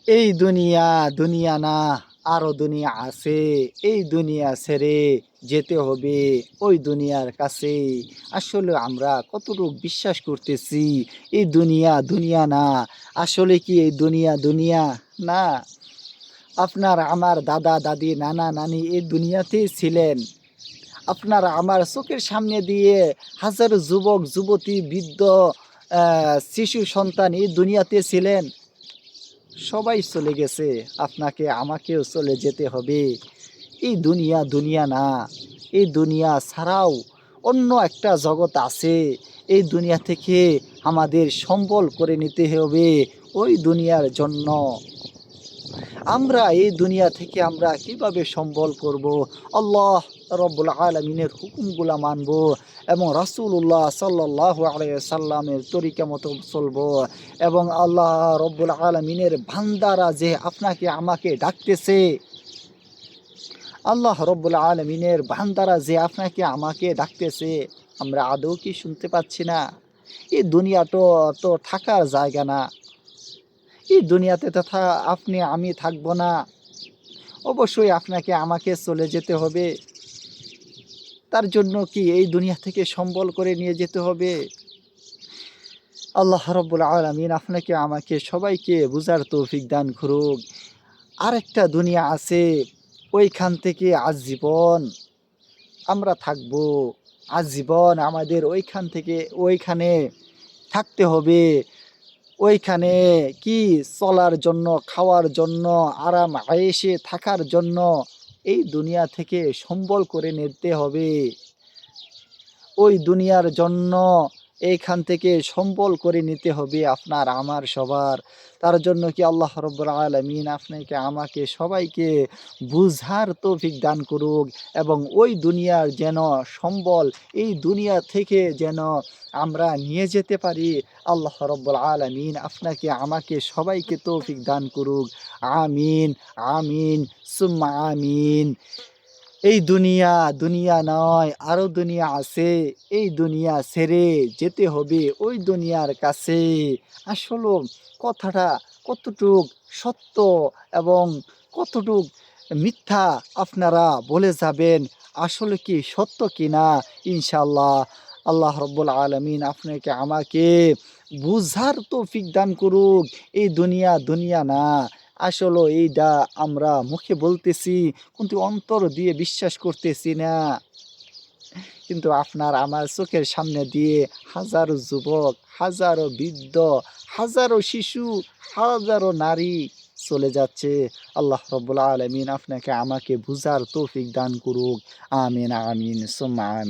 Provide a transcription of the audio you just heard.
এই দুনিয়া দুনিয়া না, আরো দুনিয়া আছে। এই দুনিয়া ছেড়ে যেতে হবে ওই দুনিয়ার কাছে। আসলে আমরা কতটুকু বিশ্বাস করতেছি এই দুনিয়া দুনিয়া না, আসলে কি এই দুনিয়া দুনিয়া না? আপনার আমার দাদা দাদি নানা নানি এই দুনিয়াতেই ছিলেন। আপনার আমার চোখের সামনে দিয়ে হাজারো যুবক যুবতী বৃদ্ধ শিশু সন্তান এই দুনিয়াতে ছিলেন। সবাই চলে গেছে, আপনাকে আমাকেও চলে যেতে হবে। এই দুনিয়া দুনিয়া না, এই দুনিয়া ছাড়াও অন্য একটা জগৎ আছে। এই দুনিয়া থেকে আমাদের সম্বল করে নিতে হবে ওই দুনিয়ার জন্য। আমরা এই দুনিয়া থেকে আমরা কিভাবে সম্বল করব? আল্লাহ রব্বুল আলামিনের হুকুমগুলা মানব এবং রাসূলুল্লাহ সাল্লাল্লাহু আলাইহি সাল্লামের তরিকা মতো চলব এবং আল্লাহ রব্বুল আলামিনের বান্দারা যে আপনাকে আমাকে ডাকতেছে, আল্লাহ রব্বুল আলামিনের বান্দারা যে আপনাকে আমাকে ডাকতেছে, আমরা আদৌ কি শুনতে পাচ্ছি না? এই দুনিয়া তো থাকার জায়গা না। এই দুনিয়াতে তথা আপনি আমি থাকবো না। অবশ্যই আপনাকে আমাকে চলে যেতে হবে। তার জন্য কি এই দুনিয়া থেকে সম্বল করে নিয়ে যেতে হবে? আল্লাহ রাব্বুল আলামিন আপনাকে আমাকে সবাইকে বুঝার তৌফিক দান করুক। আরেকটা দুনিয়া আছে, ওইখান থেকে আজীবন আমরা থাকবো। আজীবন আমাদের ওইখান থেকে ওইখানে থাকতে হবে। ওইখানে কি চলার জন্য, খাওয়ার জন্য, আরাম আয়েশে থাকার জন্য এই দুনিয়া থেকে সম্বল করে নিতে হবে। ওই দুনিয়ার জন্য এইখান থেকে সম্বল করে নিতে হবে আপনার আমার সবার। তার জন্য কি আল্লাহ রাব্বুল আলামিন আপনাকে আমাকে সবাইকে বুঝার তৌফিক দান করুক এবং ওই দুনিয়ার যেন সম্বল এই দুনিয়া থেকে যেন আমরা নিয়ে যেতে পারি। আল্লাহ রাব্বুল আলামিন আপনাকে আমাকে সবাইকে তৌফিক দান করুক। আমিন, আমিন, সুম্মা আমিন। এই দুনিয়া দুনিয়া নয়, আরো দুনিয়া আছে। এই দুনিয়া ছেড়ে যেতে হবে ওই দুনিয়ার কাছে। আসলে কথাটা কতটুক সত্য এবং কতটুক মিথ্যা আপনারা বলে যাবেন। আসলে কি সত্য কিনা? ইনশাআল্লাহ আল্লাহ রব্বুল আলামিন আপনাকে আমাকে বুঝার তৌফিক দান করুক। এই দুনিয়া দুনিয়া না, আসলে এইটা আমরা মুখে বলতেছি কিন্তু অন্তর দিয়ে বিশ্বাস করতেছি না। কিন্তু আপনার আমার চোখের সামনে দিয়ে হাজারো যুবক, হাজারো বৃদ্ধ, হাজারো শিশু, হাজারো নারী চলে যাচ্ছে। আল্লাহ রাব্বুল আলামিন আপনাকে আমাকে বুঝার তৌফিক দান করুক। আমিন, আমিন, সুম্মা আমিন।